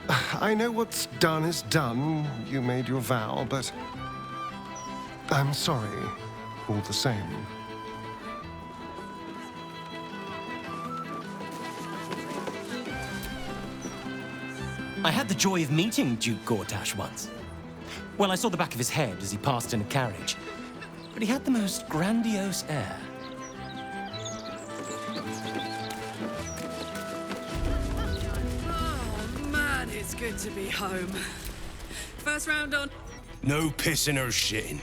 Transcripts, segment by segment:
I know what's done is done. You made your vow, but I'm sorry all the same. I had the joy of meeting Duke Gortash once. Well, I saw the back of his head as he passed in a carriage. But he had the most grandiose air. Oh, man, it's good to be home. First round on. No pissing or shitting.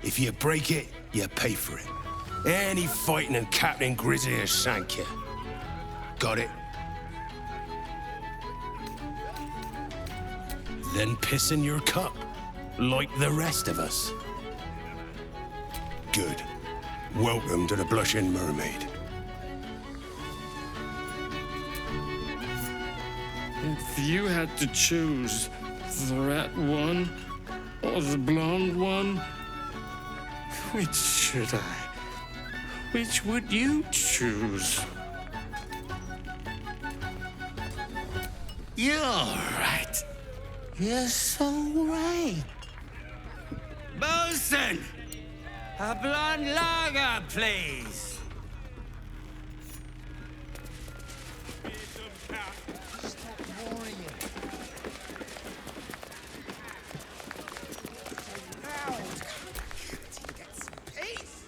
If you break it, you pay for it. Any fighting and Captain Grizzly has sank you. Got it? Then piss in your cup, like the rest of us. Good. Welcome to the Blushing Mermaid. If you had to choose the rat one or the blonde one, which should I? Which would you choose? You're right. You're so right. Bosun! A blonde lager, please.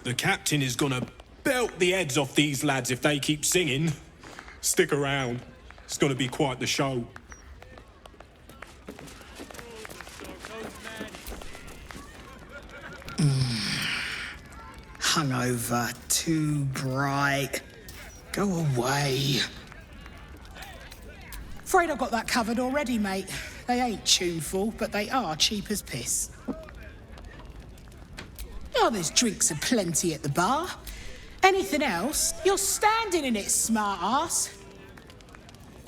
The captain is gonna belt the heads off these lads if they keep singing. Stick around. It's gonna be quite the show. Hungover, too bright. Go away. Afraid I've got that covered already, mate. They ain't tuneful, but they are cheap as piss. Oh, there's drinks aplenty at the bar. Anything else, you're standing in it, smart ass.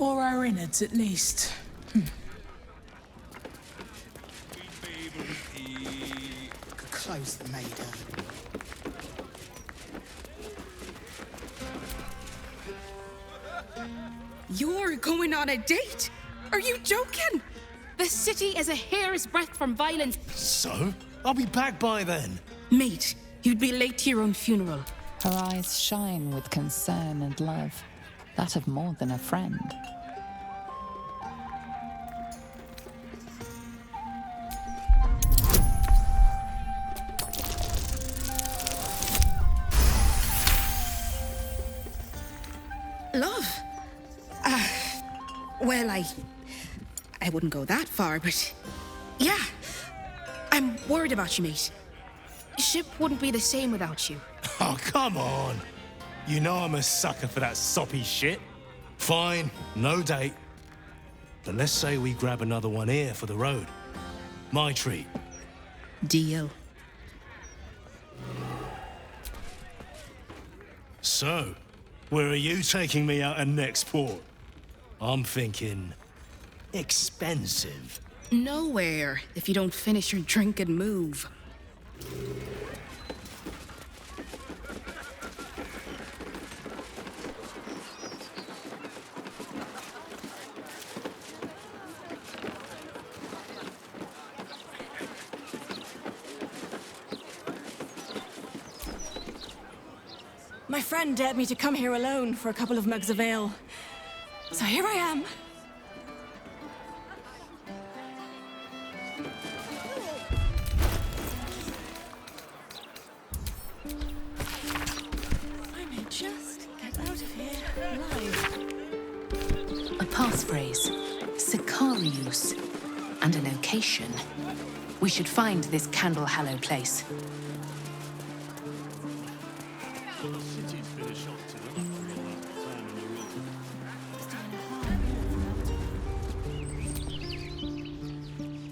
Or our innards, at least. Could close the maid up. You're going on a date? Are you joking? The city is a hair's breadth from violence. So? I'll be back by then. Mate, you'd be late to your own funeral. Her eyes shine with concern and love, that of more than a friend. Love? Well, I wouldn't go that far, but yeah. I'm worried about you, mate. Ship wouldn't be the same without you. Oh, come on. You know I'm a sucker for that soppy shit. Fine, no date. But let's say we grab another one here for the road. My treat. Deal. So, where are you taking me out of next port? I'm thinking expensive. Nowhere, if you don't finish your drink and move. My friend dared me to come here alone for a couple of mugs of ale. So here I am. I may just get out of here alive. A passphrase, Sicarius, and a location. We should find this Candlehallow place.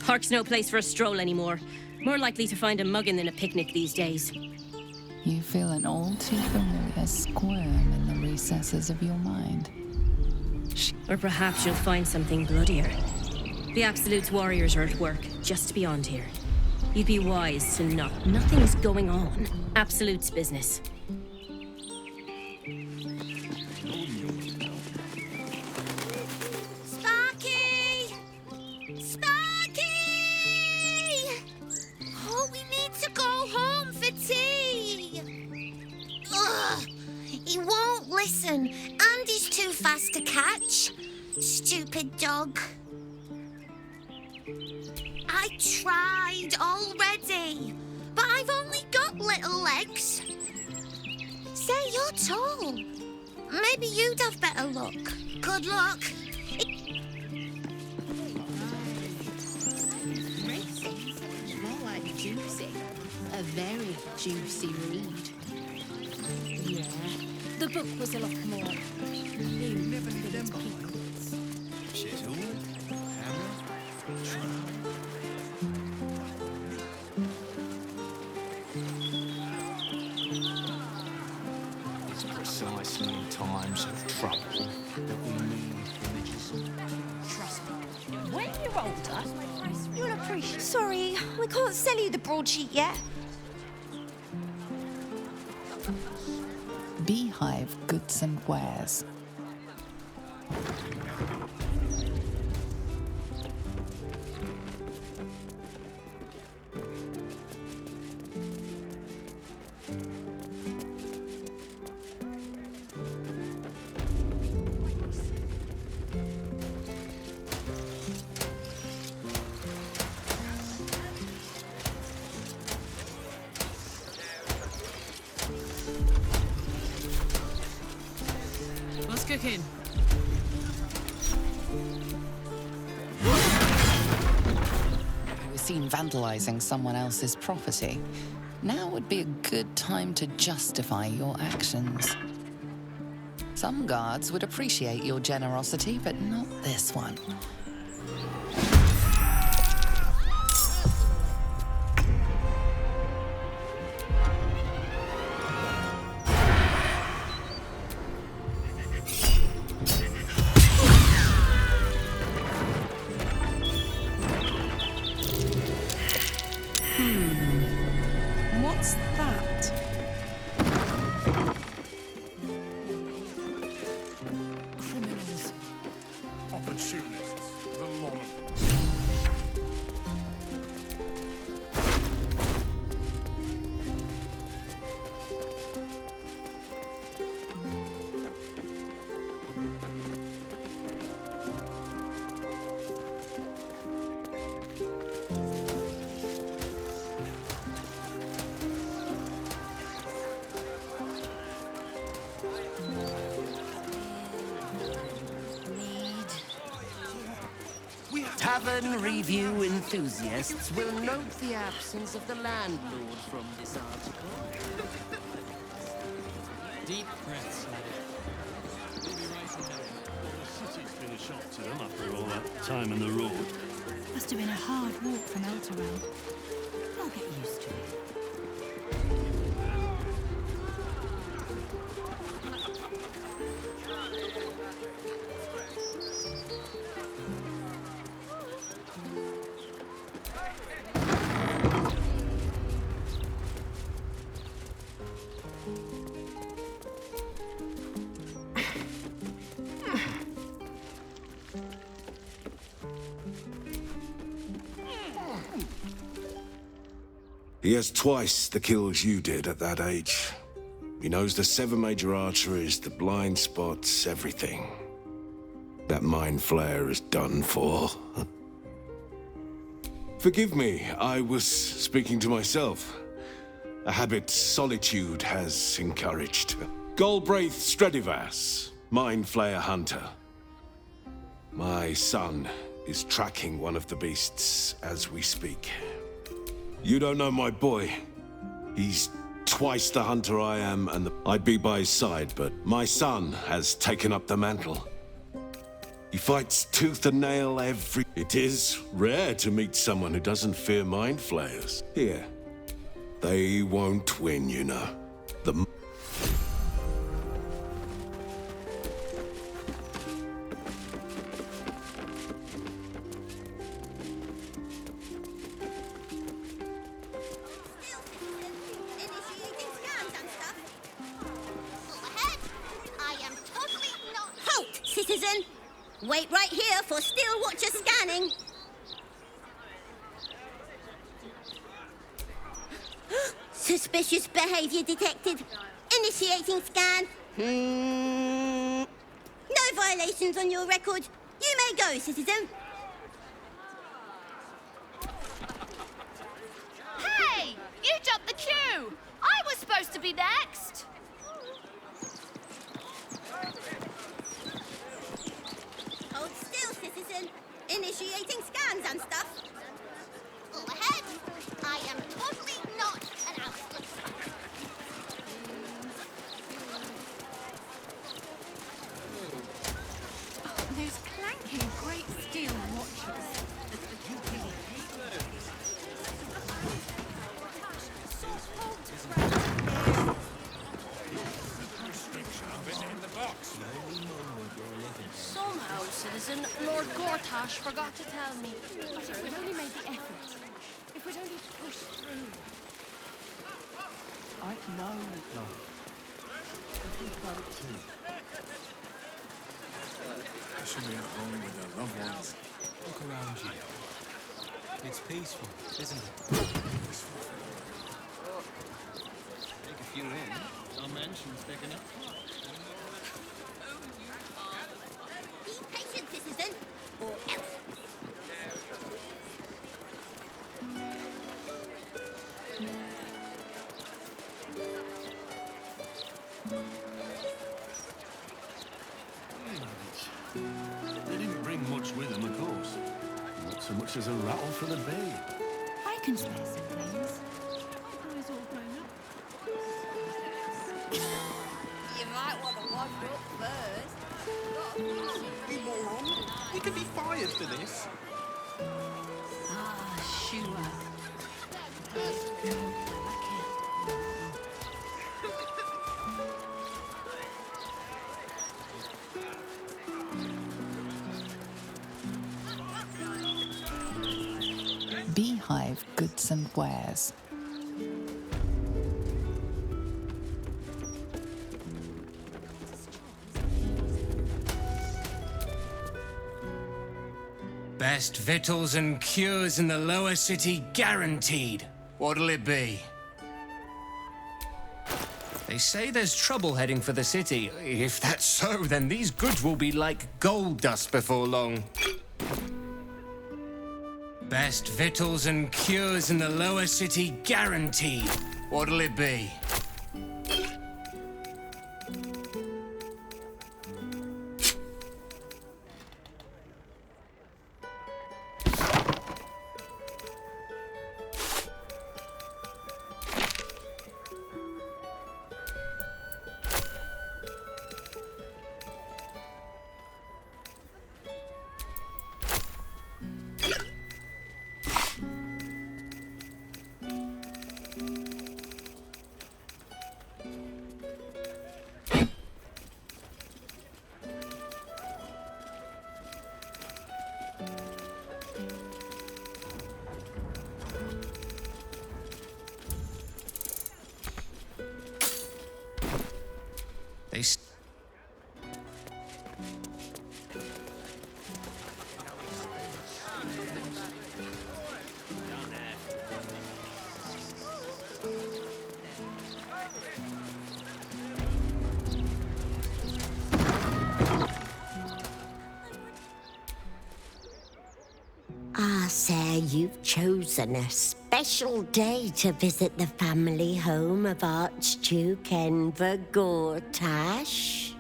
Park's no place for a stroll anymore. More likely to find a muggin than a picnic these days. You feel an all too familiar squirm in the recesses of your mind. Or perhaps you'll find something bloodier. The Absolute's warriors are at work, just beyond here. You'd be wise to not. Nothing's going on. Absolute's business. Sparky! stupid dog. I tried already, but I've only got little legs. Say, you're tall. Maybe you'd have better luck. Good luck. More like juicy. A very juicy read. Yeah, the book was a lot more. It's precisely in times of trouble that we need religious. Trust me. When you're older, you'll appreciate. Sorry, we can't sell you the broadsheet yet. Beehive Goods and Wares. What's cooking? You were seen vandalizing someone else's property. Now would be a good time to justify your actions. Some guards would appreciate your generosity, but not this one. What's that? Criminals. Opportunists. The lot of them. Tavern review enthusiasts will note the absence of the landlord from this article. Deep breaths, laddie. We'll be right in there. The city's been a shock to them after all that time on the road. Must have been a hard walk from Elturel. They'll get used to it. He has twice the kills you did at that age. He knows the 7 major arteries, the blind spots, everything. That mind flayer is done for. Forgive me, I was speaking to myself. A habit solitude has encouraged. Galbraith Stredivas, mind flayer hunter. My son is tracking one of the beasts as we speak. You don't know my boy. He's twice the hunter I am, and I'd be by his side, but my son has taken up the mantle. He fights tooth and nail every... It is rare to meet someone who doesn't fear mind flayers. Here, they won't win, you know. The... Citizen, wait right here for Steel Watcher scanning. Suspicious behavior detected. Initiating scan. No violations on your record. You may you go, citizen. Hey! You jumped the queue! I was supposed to be next! Hold still, citizen. Initiating scans and stuff. All ahead. I am totally not an outlaw. Those clanking great steel watches. Somehow, citizen, Lord Gortash forgot to tell me. But if we'd only made the effort, if we'd only pushed through. I know, love. I think about it too. They should be at home with their loved ones. Look around you. It's peaceful, isn't it? Take a few in. Our mansion's big enough. Be patient, citizen, or else. They didn't bring much with them, of course. Not so much as a rattle for the babe. I can spare some things. My boy's all grown up. You might want to wash up first. You moron! We could be fired for this. Ah, sure. Beehive goods and wares. Best victuals and cures in the lower city guaranteed. What'll it be? They say there's trouble heading for the city. If that's so, then these goods will be like gold dust before long. Best victuals and cures in the lower city guaranteed. What'll it be? Say you've chosen a special day to visit the family home of Archduke Enver Gortash.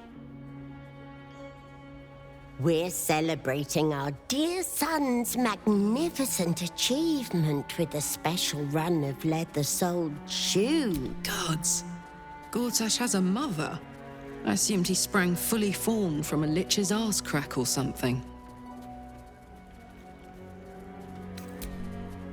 We're celebrating our dear son's magnificent achievement with a special run of leather-soled shoes. Gods, Gortash has a mother. I assumed he sprang fully formed from a lich's arse crack or something.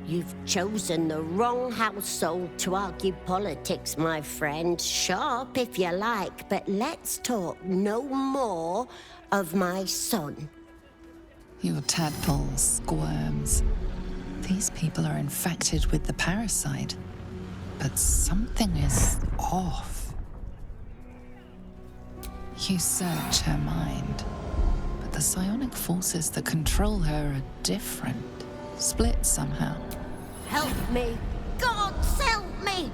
You've chosen the wrong household to argue politics, my friend. Sharp if you like, but let's talk no more of my son. Your tadpole squirms. These people are infected with the parasite, but something is off. You search her mind, but the psionic forces that control her are different, split somehow. Help me! Gods, help me!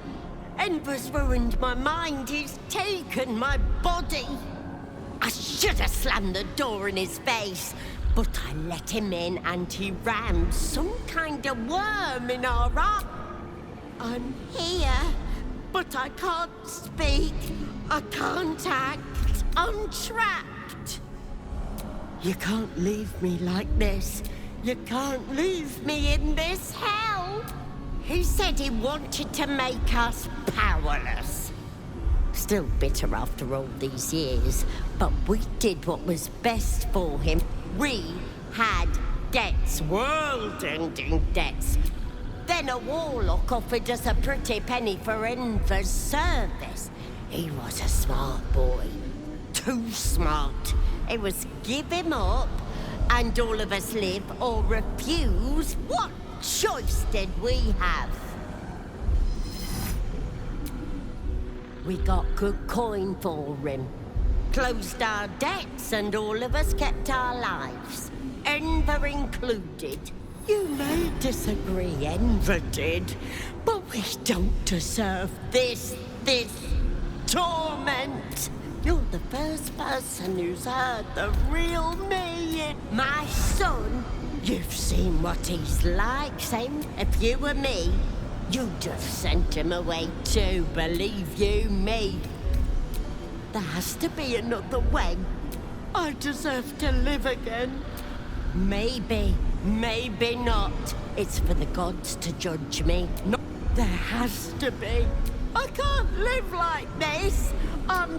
Enver's ruined my mind. He's taken my body. I should have slammed the door in his face. But I let him in and he rammed some kind of worm in our eye. I'm here, but I can't speak. I can't act. I'm trapped. You can't leave me like this. You can't leave me in this hell. He said he wanted to make us powerless. Still bitter after all these years, but we did what was best for him. We had debts, world-ending debts. Then a warlock offered us a pretty penny for Enver's service. He was a smart boy. Too smart. It was give him up, and all of us live or refuse. What choice did we have? We got good coin for him. Closed our debts, and all of us kept our lives. Enver included. You may disagree, Enver did, but we don't deserve this torment. You're the first person who's heard the real me. My son, you've seen what he's like. Same if you were me, you'd have sent him away too, believe you me. There has to be another way. I deserve to live again. Maybe, maybe not. It's for the gods to judge me. No, there has to be. I can't live like this.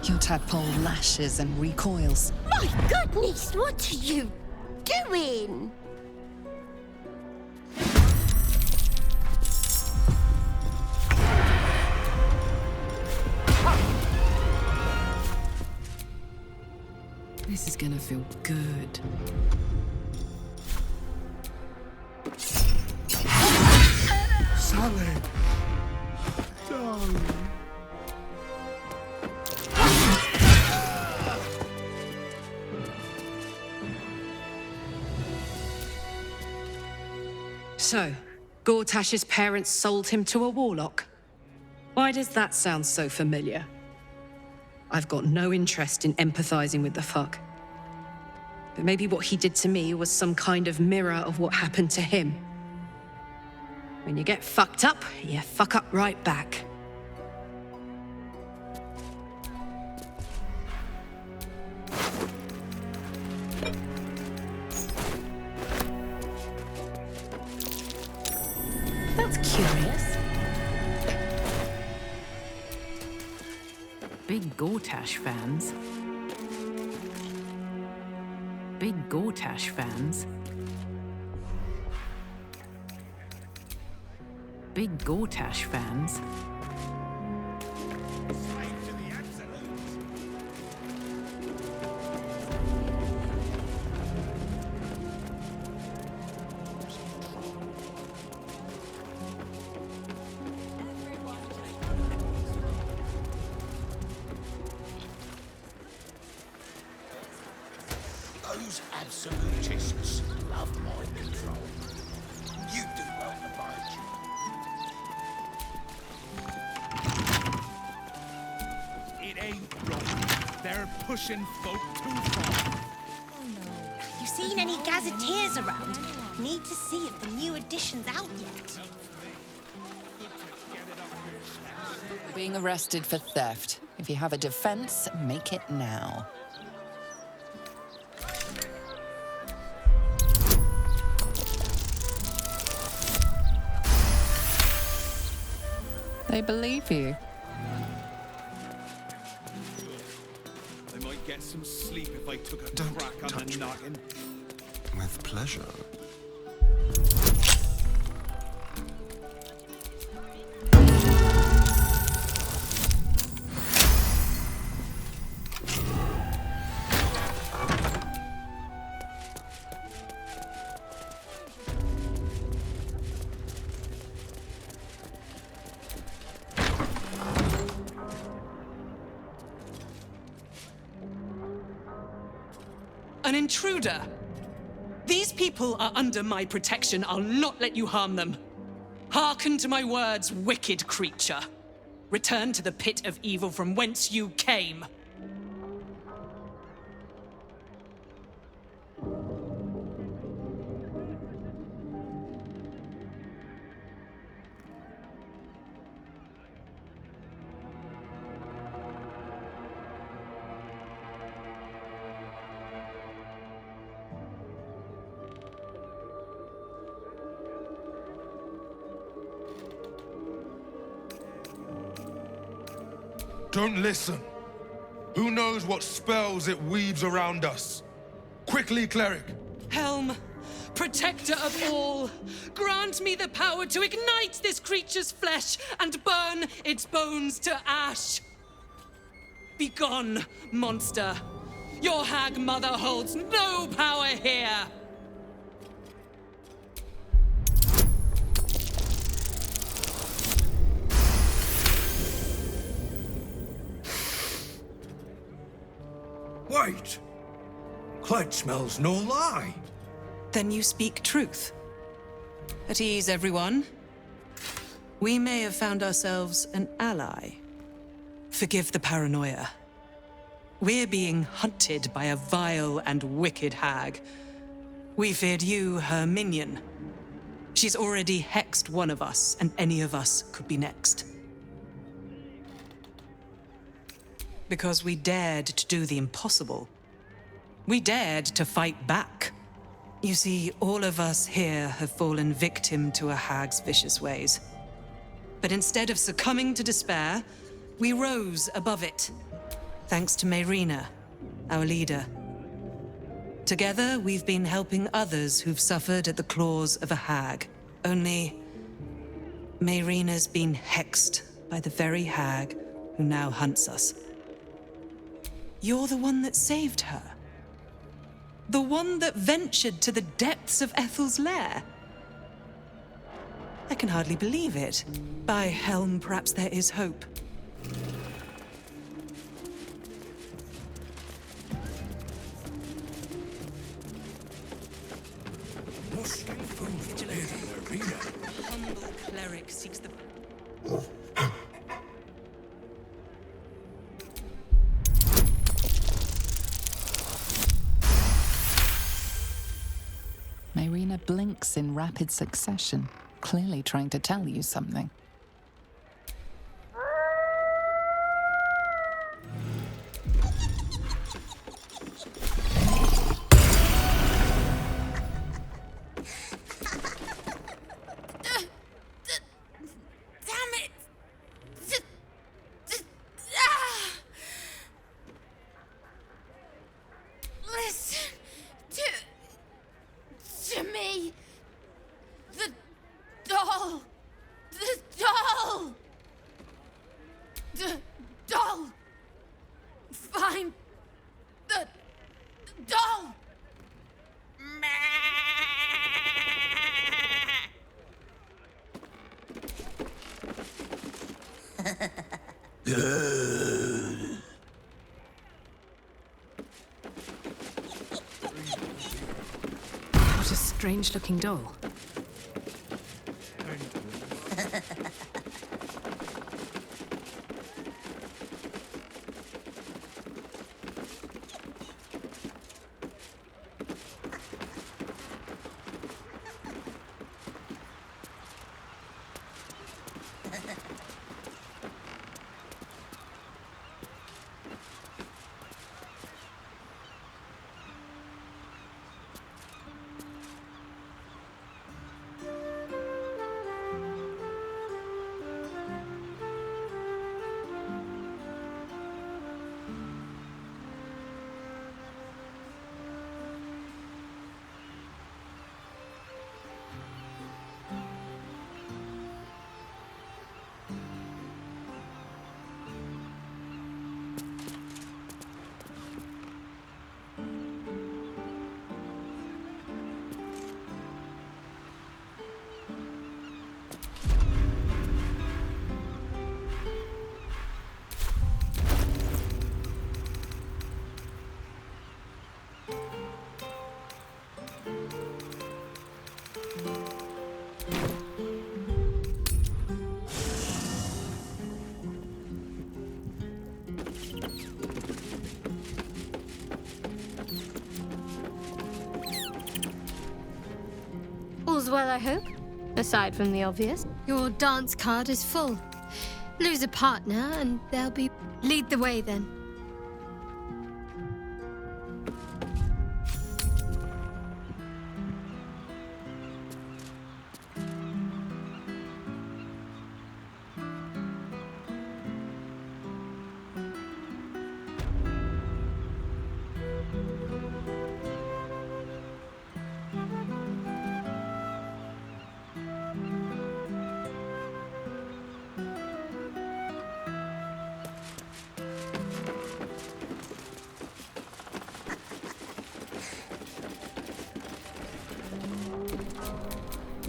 Your tadpole lashes and recoils. My goodness, what are you doing? This is gonna feel good. Sally! Darling. So, Gortash's parents sold him to a warlock. Why does that sound so familiar? I've got no interest in empathizing with the fuck. But maybe what he did to me was some kind of mirror of what happened to him. When you get fucked up, you fuck up right back. That's curious. Big Gortash fans. Big Gortash fans. Big Gortash fans. Those absolutists love mind control. You do well to bide you. It ain't right. They're pushing folk too far. You seen any gazetteers around? Need to see if the new edition's out yet. Being arrested for theft. If you have a defense, make it now. They believe you. I might get some sleep if I took a crack on the noggin. With pleasure. An intruder! These people are under my protection. I'll not let you harm them. Hearken to my words, wicked creature. Return to the pit of evil from whence you came. Don't listen. Who knows what spells it weaves around us? Quickly, cleric. Helm, protector of all, grant me the power to ignite this creature's flesh and burn its bones to ash. Begone, monster. Your hag mother holds no power here. Wait! Clyde smells no lie. Then you speak truth. At ease, everyone. We may have found ourselves an ally. Forgive the paranoia. We're being hunted by a vile and wicked hag. We feared you, her minion. She's already hexed one of us, and any of us could be next. Because we dared to do the impossible. We dared to fight back. You see, all of us here have fallen victim to a hag's vicious ways. But instead of succumbing to despair, we rose above it. Thanks to Mayrina, our leader. Together, we've been helping others who've suffered at the claws of a hag. Only, Mayrina's been hexed by the very hag who now hunts us. You're the one that saved her. The one that ventured to the depths of Ethel's lair. I can hardly believe it. By Helm, perhaps there is hope. Humble cleric seeks the... Mayrina blinks in rapid succession, clearly trying to tell you something. What a strange-looking doll. All's well, I hope. Aside from the obvious. Your dance card is full. Lose a partner and they'll be... Lead the way, then.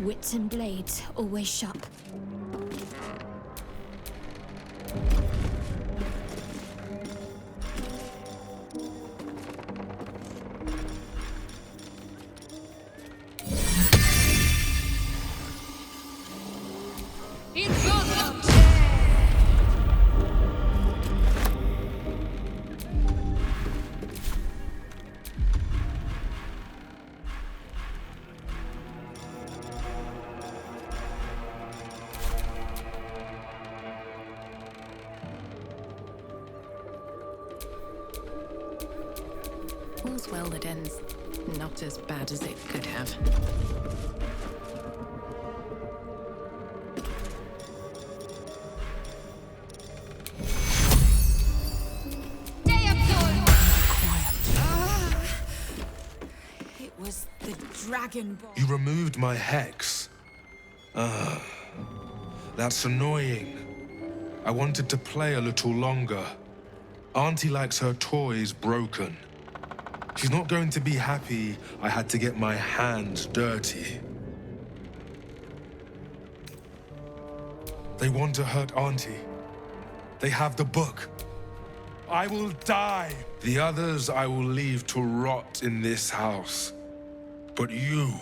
Wits and blades, always sharp. All's well that ends not as bad as it could have. It was the Dragon Ball. You removed my hex. That's annoying. I wanted to play a little longer. Auntie likes her toys broken. She's not going to be happy I had to get my hands dirty. They want to hurt Auntie. They have the book. I will die. The others I will leave to rot in this house. But you...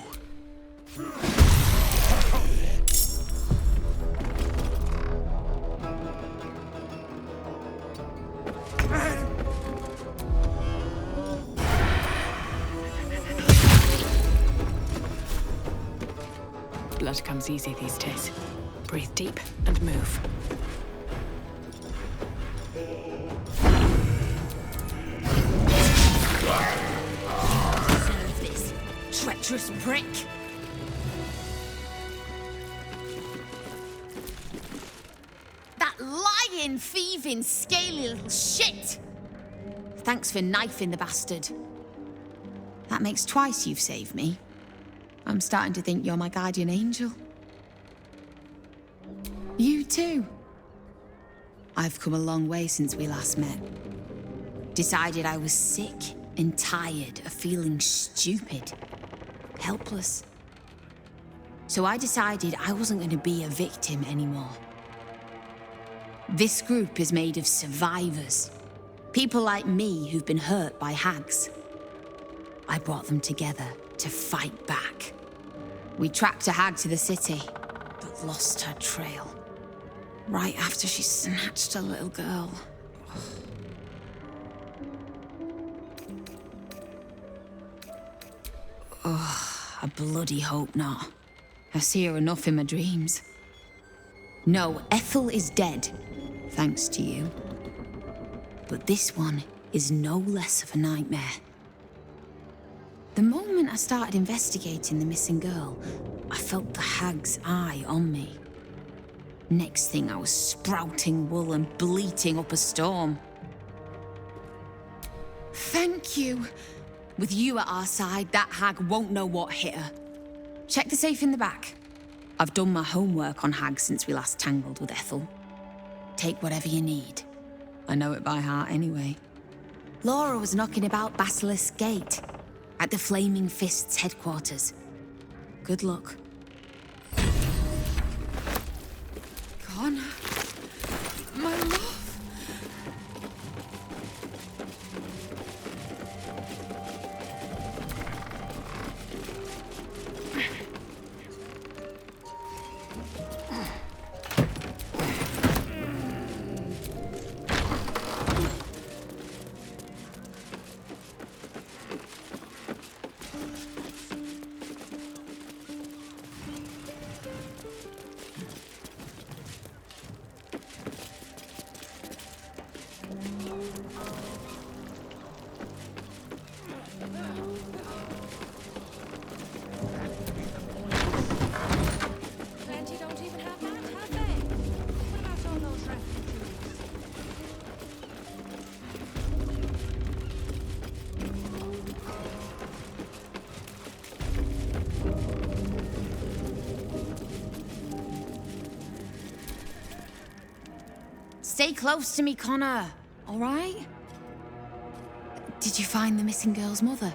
Blood comes easy these days. Breathe deep and move. Serve this, treacherous prick. That lying, thieving, scaly little shit! Thanks for knifing the bastard. That makes twice you've saved me. I'm starting to think you're my guardian angel. You too. I've come a long way since we last met. Decided I was sick and tired of feeling stupid, helpless. So I decided I wasn't going to be a victim anymore. This group is made of survivors. People like me who've been hurt by hags. I brought them together to fight back. We tracked a hag to the city, but lost her trail. Right after she snatched a little girl. Ugh, I bloody hope not. I see her enough in my dreams. No, Ethel is dead, thanks to you. But this one is no less of a nightmare. The moment I started investigating the missing girl, I felt the hag's eye on me. Next thing, I was sprouting wool and bleating up a storm. Thank you. With you at our side, that hag won't know what hit her. Check the safe in the back. I've done my homework on hags since we last tangled with Ethel. Take whatever you need. I know it by heart anyway. Laura was knocking about Basilisk Gate, at the Flaming Fist's headquarters. Good luck. Connor, my love. Stay close to me, Connor, all right? Did you find the missing girl's mother,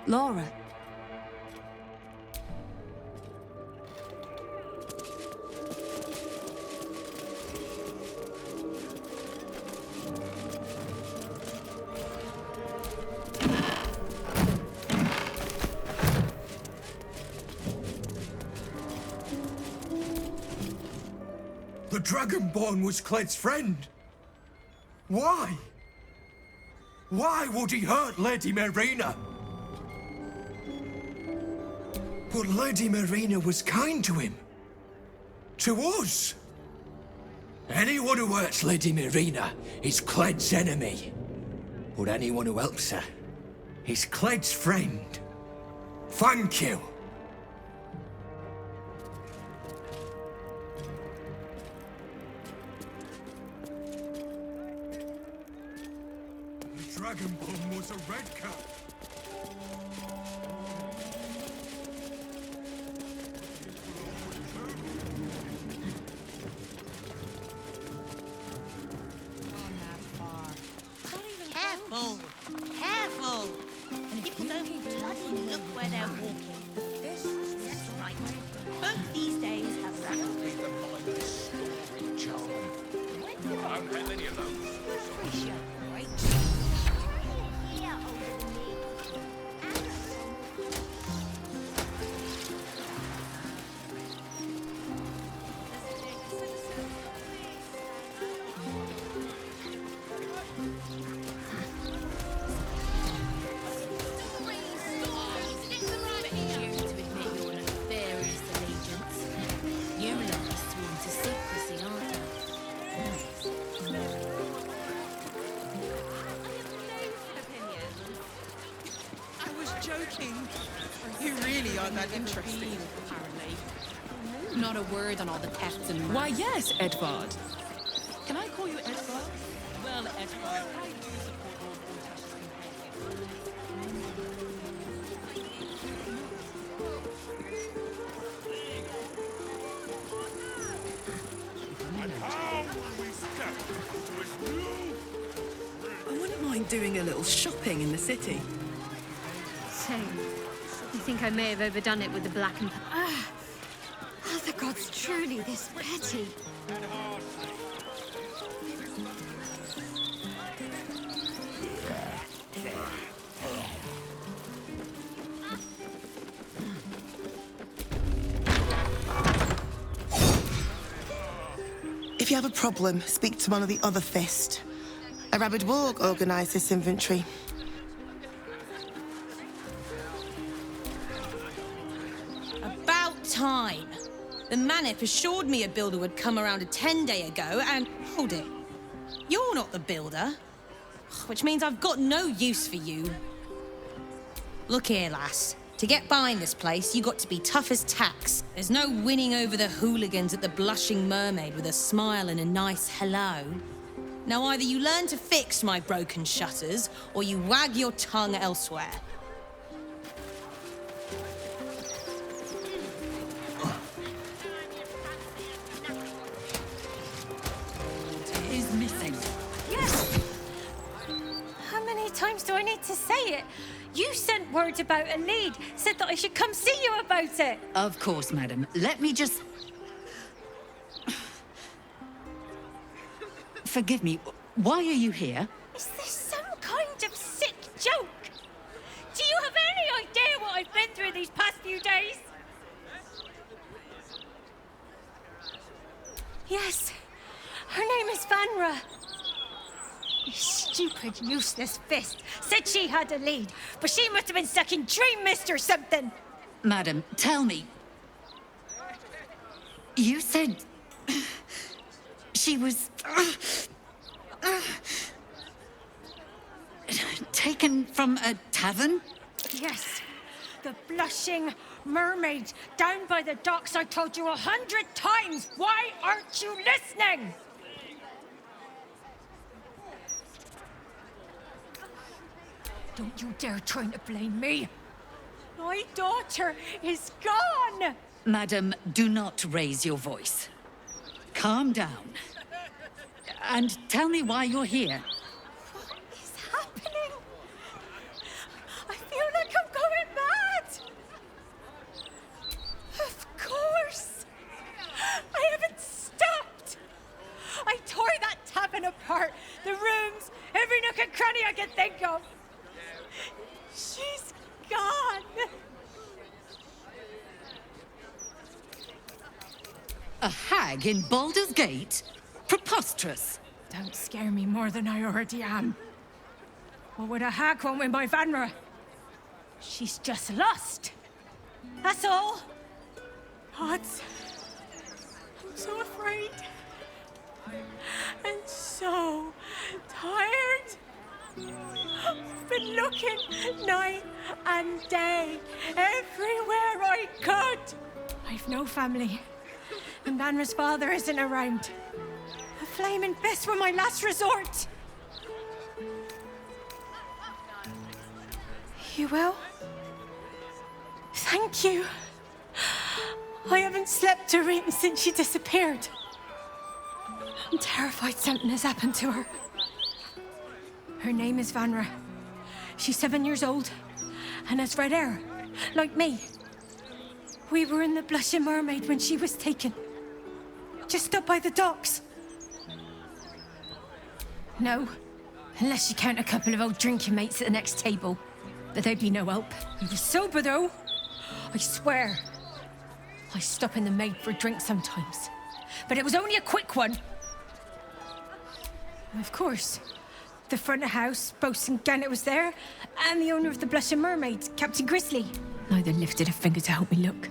Laura? The Dragonborn was Cled's friend. Why? Why would he hurt Lady Mayrina? But Lady Mayrina was kind to him. To us. Anyone who hurts Lady Mayrina is Cled's enemy. But anyone who helps her is Cled's friend. Thank you. The Dragonborn was a redcoat. Careful! Careful! And people don't bloody look where they're walking. That's right. Both these days have rapidly I don't have any of those. You really aren't that interesting. Not a word on all the tests and... Why, yes, Edvard. Can I call you Edvard? Well, Edvard, I do support all Gortash's I wouldn't mind doing a little shopping in the city. So, you think I may have overdone it with the black and... Are the gods truly this petty? If you have a problem, speak to one of the other Fist. A rabid warg organised this inventory. About time. The Manip assured me a builder would come around 10 days ago, and hold it. You're not the builder. Which means I've got no use for you. Look here, lass. To get behind this place, you got to be tough as tacks. There's no winning over the hooligans at the Blushing Mermaid with a smile and a nice hello. Now either you learn to fix my broken shutters, or you wag your tongue elsewhere. Is missing. Yes! How many times do I need to say it? You sent word about a lead, said that I should come see you about it. Of course, madam. Let me just... Forgive me, why are you here? Is this some kind of sick joke? Do you have any idea what I've been through these past few days? Yes, her name is Vanra. You stupid, useless Fist said she had a lead, but she must have been stuck in Dream Mist or something. Madam, tell me. You said... she was... taken from a tavern? Yes, the Blushing Mermaid, down by the docks. I told you 100 times. Why aren't you listening? Don't you dare try to blame me. My daughter is gone. Madam, do not raise your voice. Calm down. And tell me why you're here. What is happening? I feel like I'm going mad. Of course. I haven't stopped. I tore that tavern apart. The rooms, every nook and cranny I could think of. She's gone. A hag in Baldur's Gate? Preposterous. Don't scare me more than I already am. What would a hag want with my Vanra? She's just lost. That's all. Odds. I'm so afraid. And so tired. I've been looking night and day, everywhere I could. I've no family, and Vanra's father isn't around. A flaming fist were my last resort. You will? Thank you. I haven't slept or eaten since she disappeared. I'm terrified something has happened to her. Her name is Vanra. She's 7 years old and has red hair, like me. We were in the Blushing Mermaid when she was taken. Just up by the docks. No, unless you count a couple of old drinking mates at the next table. But they'd be no help. We were sober, though. I swear. I stop in the maid for a drink sometimes. But it was only a quick one. And of course, the front of house, Bosun Gannet was there, and the owner of the Blushing Mermaid, Captain Grizzly. Neither lifted a finger to help me look.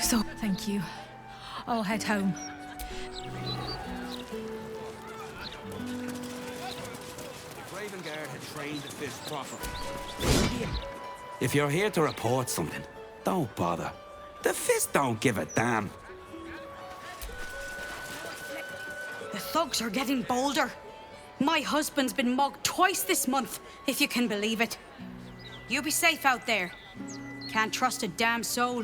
So, thank you. I'll head home. Ravengard had trained the fist properly. If you're here to report something, don't bother. The fist don't give a damn. The thugs are getting bolder. My husband's been mugged twice this month, if you can believe it. You be safe out there. Can't trust a damn soul.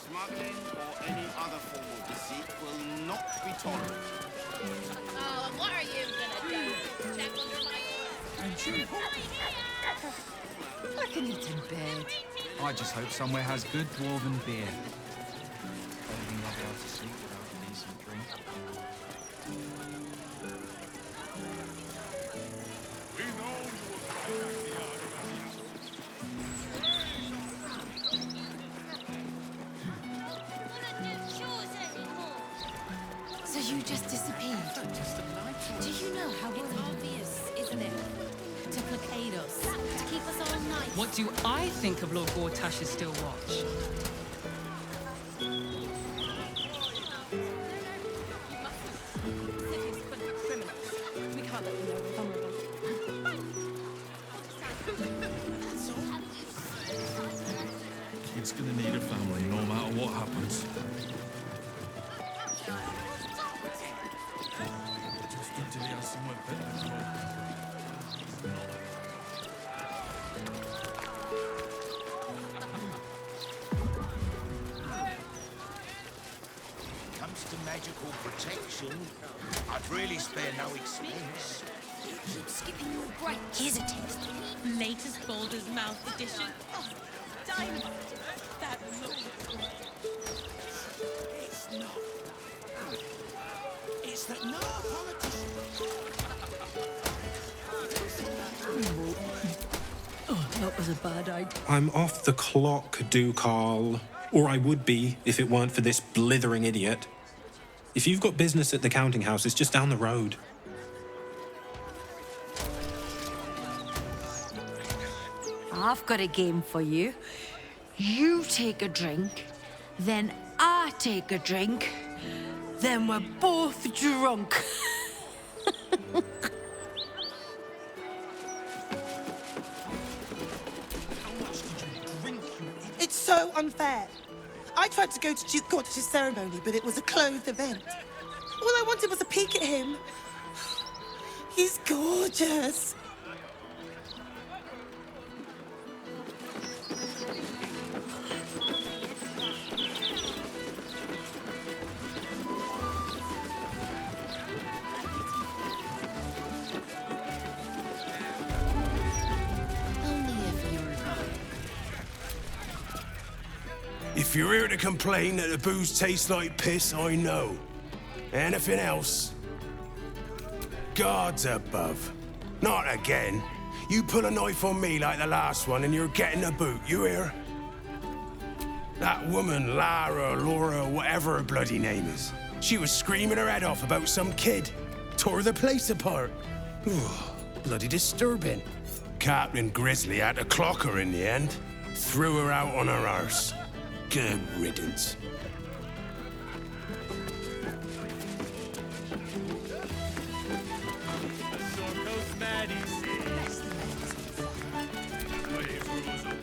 Smuggling or any other form of deceit will not be tolerated. Oh, and what are you gonna do? Step under my I can eat in bed. I just hope somewhere has good dwarven beer. Don't think I'll be able to sleep without a decent drink. So you just disappeared? Do you know how It's obvious, isn't it? To placate us, to keep us all nice. What do I think of Lord Gortash's still watch? We can't let them know we're vulnerable. Kid's gonna need a family no matter what happens. Just until he has somewhere better to go. Comes to magical protection, I'd really spare no expense. You keep skipping your break. Here's a taste. Latest Baldur's Mouth edition. Oh, diamond. That looks It's not. It's that no politician. Oh, that was a bad idea. I'm off the clock, Ducal. Or I would be if it weren't for this blithering idiot. If you've got business at the counting house, it's just down the road. I've got a game for you. You take a drink, then I take a drink, then we're both drunk. It's so unfair. I tried to go to Duke Gortash's ceremony, but it was a closed event. All I wanted was a peek at him. He's gorgeous. If you're here to complain that the booze tastes like piss, I know. Anything else? Gods above. Not again. You pull a knife on me like the last one and you're getting a boot, you hear? That woman, Laura, whatever her bloody name is, she was screaming her head off about some kid. Tore the place apart. Bloody disturbing. Captain Grizzly had to clock her in the end. Threw her out on her arse. Good riddance.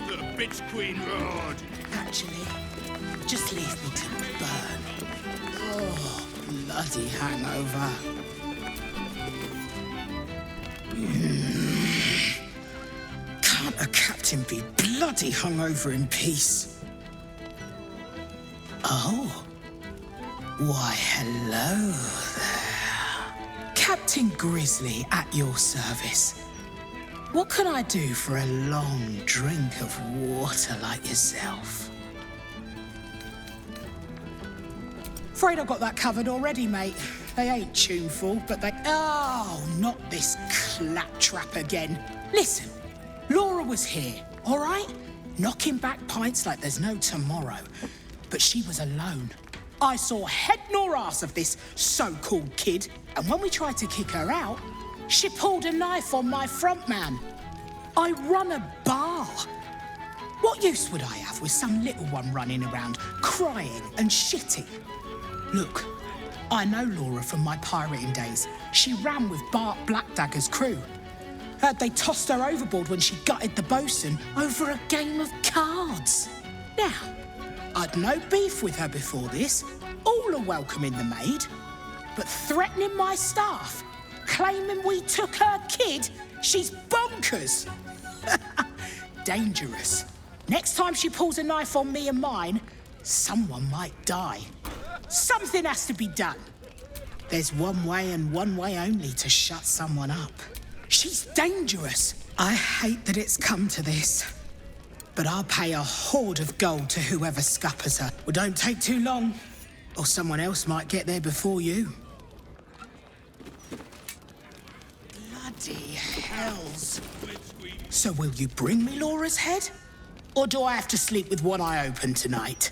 The bitch queen roared. Actually, just leave me to burn. Oh, bloody hangover. Can't a captain be bloody hungover in peace? Oh. Why, hello there. Captain Grizzly at your service. What can I do for a long drink of water like yourself? Afraid I've got that covered already, mate. They ain't tuneful, but they... Oh, not this claptrap again. Listen, Laura was here, all right? Knocking back pints like there's no tomorrow. But she was alone. I saw head nor ass of this so-called kid, and when we tried to kick her out, she pulled a knife on my front man. I run a bar. What use would I have with some little one running around, crying and shitting? Look, I know Laura from my pirating days. She ran with Bart Blackdagger's crew. Heard they tossed her overboard when she gutted the bosun over a game of cards. Now, I'd no beef with her before this. All are welcoming the maid. But threatening my staff, claiming we took her kid, she's bonkers. Dangerous. Next time she pulls a knife on me and mine, someone might die. Something has to be done. There's one way and one way only to shut someone up. She's dangerous. I hate that it's come to this. But I'll pay a hoard of gold to whoever scuppers her. Well, don't take too long, or someone else might get there before you. Bloody hells. So will you bring me Laura's head? Or do I have to sleep with one eye open tonight?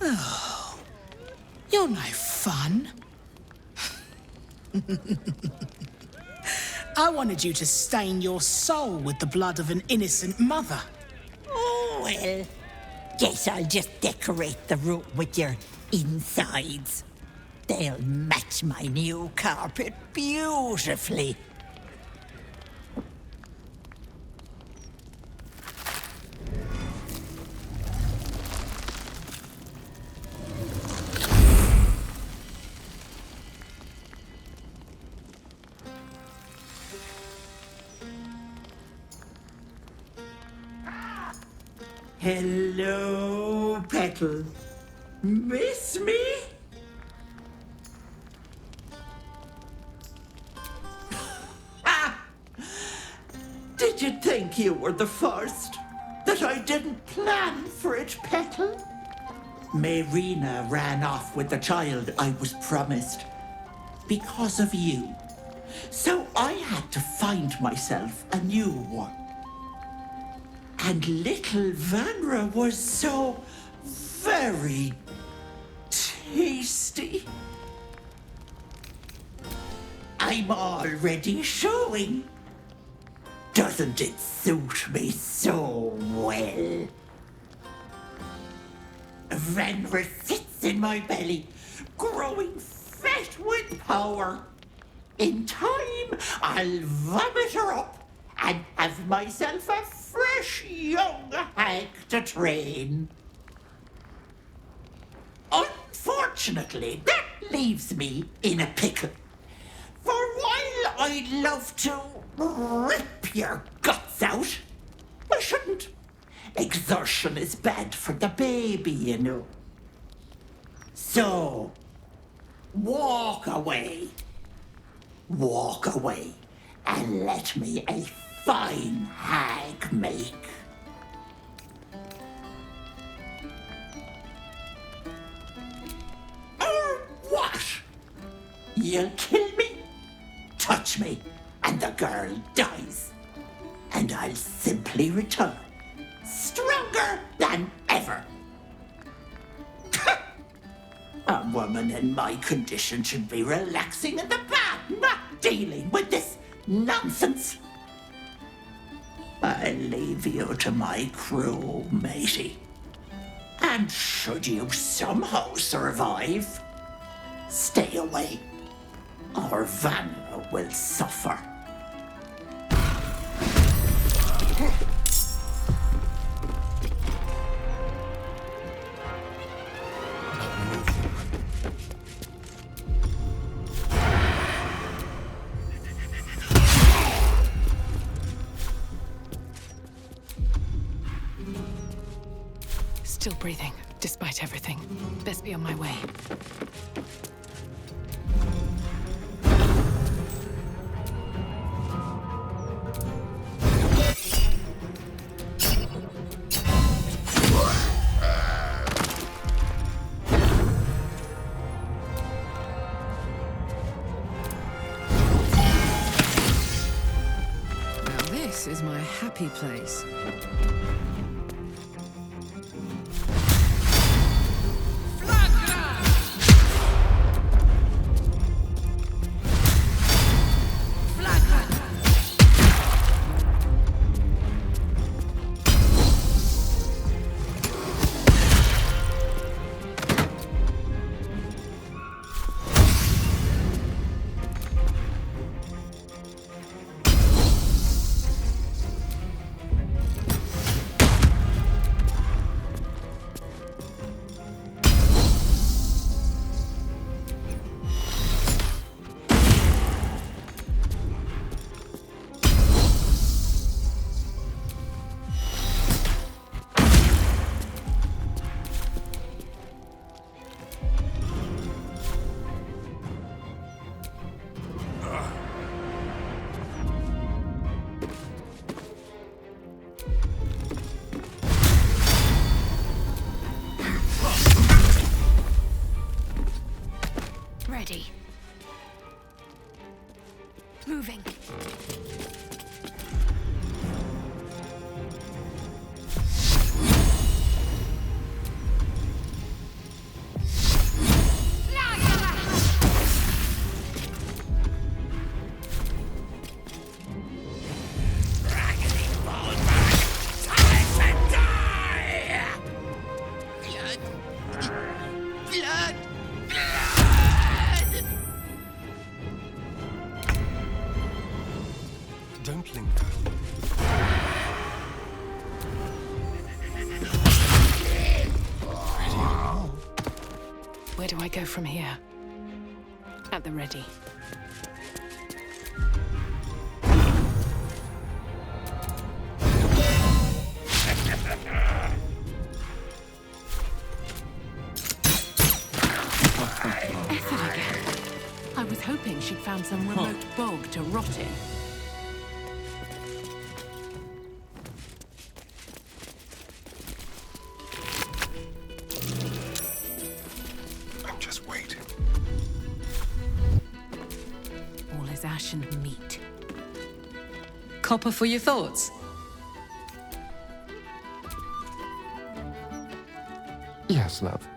Oh, you're no fun. I wanted you to stain your soul with the blood of an innocent mother. Oh, well, guess I'll just decorate the room with your insides. They'll match my new carpet beautifully. Hello, Petal. Miss me? Did you think you were the first? That I didn't plan for it, Petal? Mayrina ran off with the child I was promised. Because of you. So I had to find myself a new one. And little Vanra was so very tasty. I'm already showing. Doesn't it suit me so well? Vanra sits in my belly, growing fat with power. In time, I'll vomit her up and have myself a fresh young hag to train. Unfortunately, that leaves me in a pickle. For while I'd love to rip your guts out, I shouldn't. Exertion is bad for the baby, you know. So, walk away. Walk away and let me a fine hag make. Or what? You'll kill me, touch me, and the girl dies. And I'll simply return, stronger than ever. A woman in my condition should be relaxing in the bath, not dealing with this nonsense. I'll leave you to my crew, matey. And should you somehow survive, stay away, or Vanra will suffer. Still breathing, despite everything. Best be on my way. Now this is my happy place. Ready. Moving. Don't linger. Where do I go from here? At the ready. Ethel again. I was hoping she'd found some remote bog to rot in. I'm just waiting. All is ash and meat. Copper for your thoughts? Yes, love.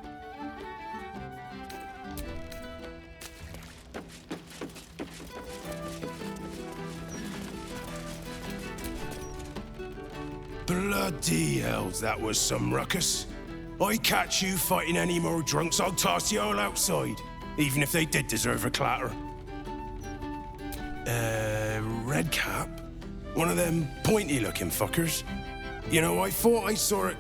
Bloody hells, that was some ruckus. I catch you fighting any more drunks, I'll toss you all outside. Even if they did deserve a clatter. Red cap? One of them pointy-looking fuckers? You know, I thought I saw it...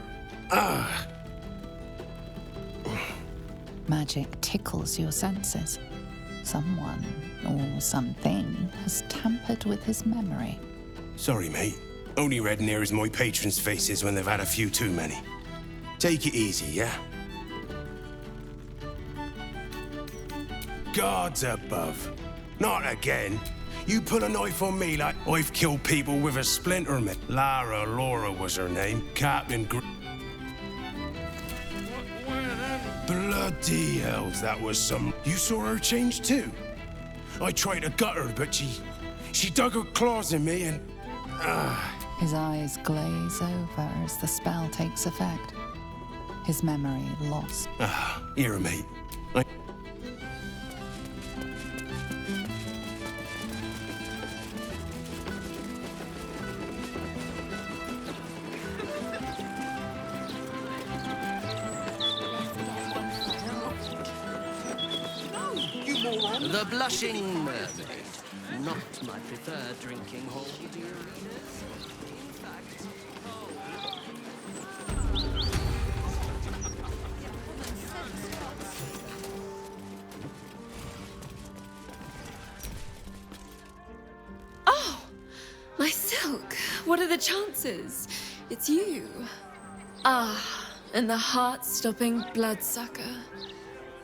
Magic tickles your senses. Someone or something has tampered with his memory. Sorry, mate. Only red near as my patrons' faces when they've had a few too many. Take it easy, yeah? Gods above. Not again. You pull a knife on me like I've killed people with a splinter, mate. Laura was her name. Captain Bloody hells, that was some... You saw her change too? I tried to gut her, but She dug her claws in me and... His eyes glaze over as the spell takes effect. His memory lost. Here, mate. The blushing mermaid. Not my preferred drinking hole, dear readers. In fact, Oh! My silk! What are the chances? It's you. Ah, and the heart-stopping bloodsucker.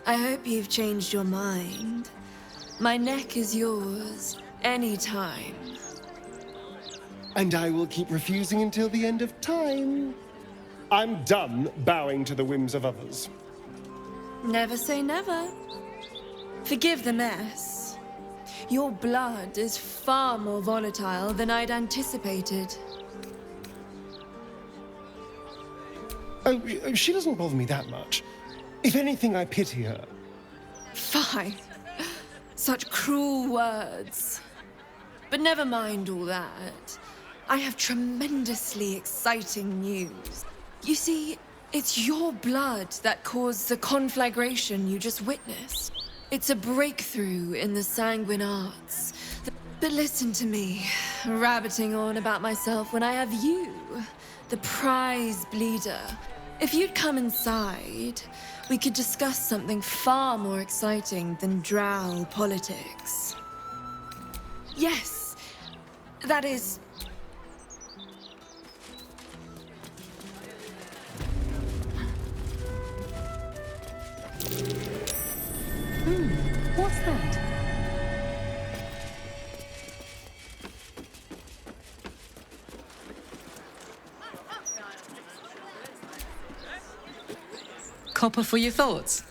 I hope you've changed your mind. My neck is yours, anytime. And I will keep refusing until the end of time. I'm done bowing to the whims of others. Never say never. Forgive the mess. Your blood is far more volatile than I'd anticipated. Oh, she doesn't bother me that much. If anything, I pity her. Fine. Such cruel words. But never mind all that. I have tremendously exciting news. You see, it's your blood that caused the conflagration you just witnessed. It's a breakthrough in the sanguine arts. But listen to me, rabbiting on about myself when I have you, the prize bleeder. If you'd come inside, we could discuss something far more exciting than drow politics. Yes, that is... What's that? Copper for your thoughts.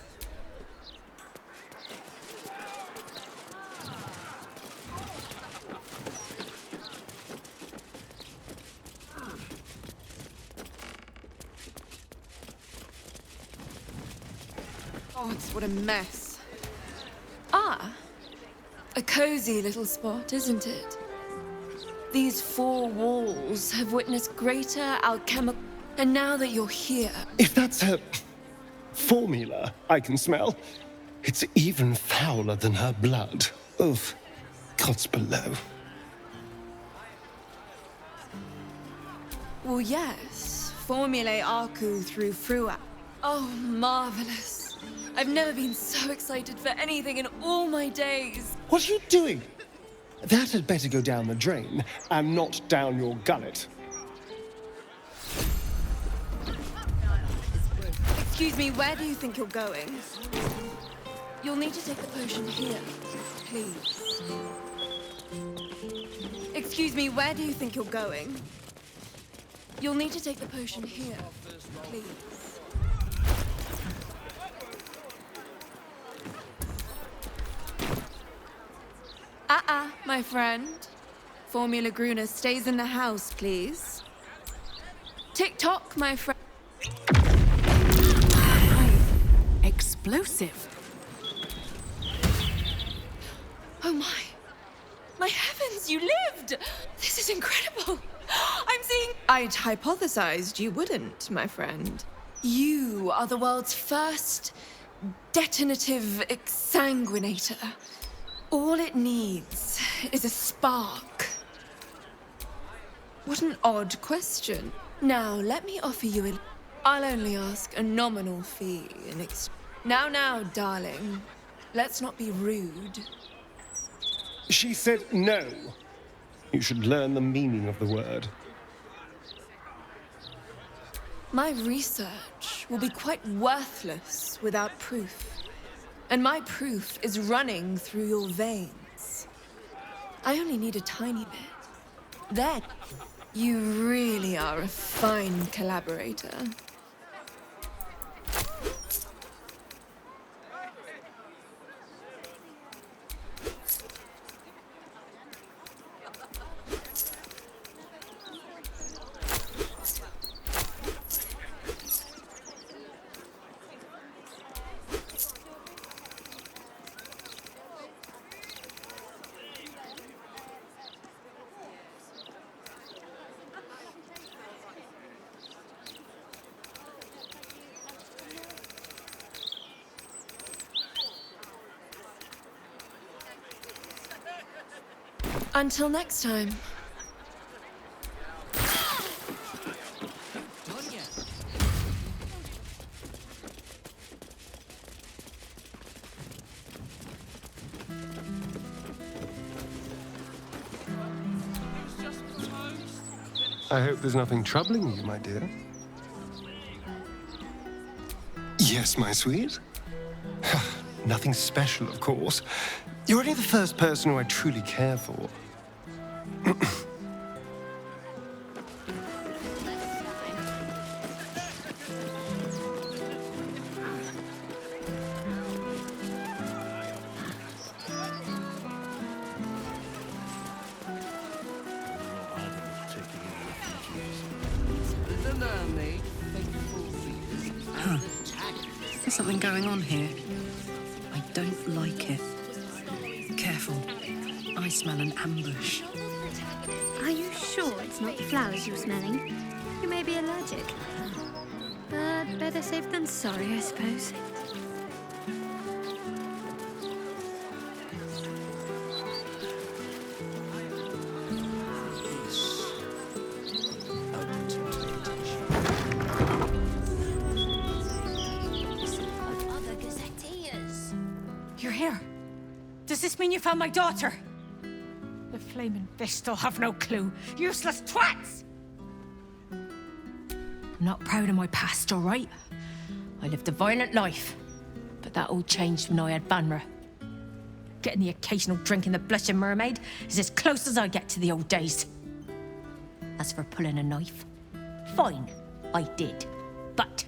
Oh, what a mess. Ah, a cozy little spot, isn't it? These four walls have witnessed greater alchemical... And now that you're here... If that's her formula I can smell, it's even fouler than her blood. Oof, gods below. Well, yes. Formulae Arcu through Frua. Oh, marvelous. I've never been so excited for anything in all my days. What are you doing? That had better go down the drain, and not down your gullet. Excuse me, where do you think you're going? You'll need to take the potion here, please. Excuse me, where do you think you're going? You'll need to take the potion here, please. My friend. Formula Gruna stays in the house, please. Tick-tock, my friend. Explosive. Oh my. My heavens, you lived! This is incredible. I'm seeing... I'd hypothesized you wouldn't, my friend. You are the world's first detonative exsanguinator. All it needs is a spark. What an odd question. Now, let me offer you a... I'll only ask a nominal fee in Now, darling. Let's not be rude. She said no. You should learn the meaning of the word. My research will be quite worthless without proof. And my proof is running through your veins. I only need a tiny bit. Then, you really are a fine collaborator. Until next time. I hope there's nothing troubling you, my dear. Yes, my sweet. Nothing special, of course. You're only the first person who I truly care for. There's something going on here. I don't like it. Careful. I smell an ambush. Are you sure it's not the flowers you're smelling? You may be allergic. But better safe than sorry, I suppose. You're here. Does this mean you found my daughter? The flaming fish still have no clue. Useless twats! I'm not proud of my past, all right? I lived a violent life. But that all changed when I had Vanra. Getting the occasional drink in the Blushing Mermaid is as close as I get to the old days. As for pulling a knife, fine, I did. But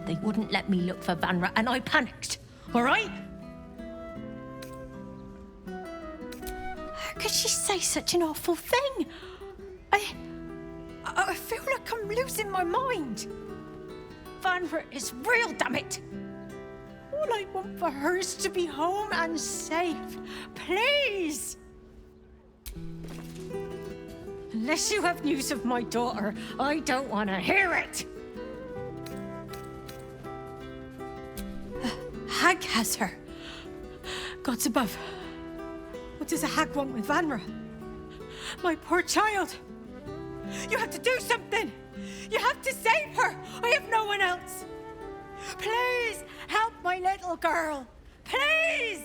they wouldn't let me look for Vanra, and I panicked, all right? How could she say such an awful thing? I feel like I'm losing my mind. Vanra is real, damn it. All I want for her is to be home and safe. Please! Unless you have news of my daughter, I don't want to hear it. Hag has her. Gods above. What does a hag want with Vanra? My poor child. You have to do something. You have to save her. I have no one else. Please help my little girl. Please.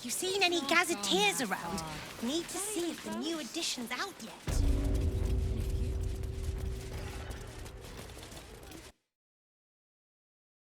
You seen any gazetteers around? Need to see if the new edition's out yet.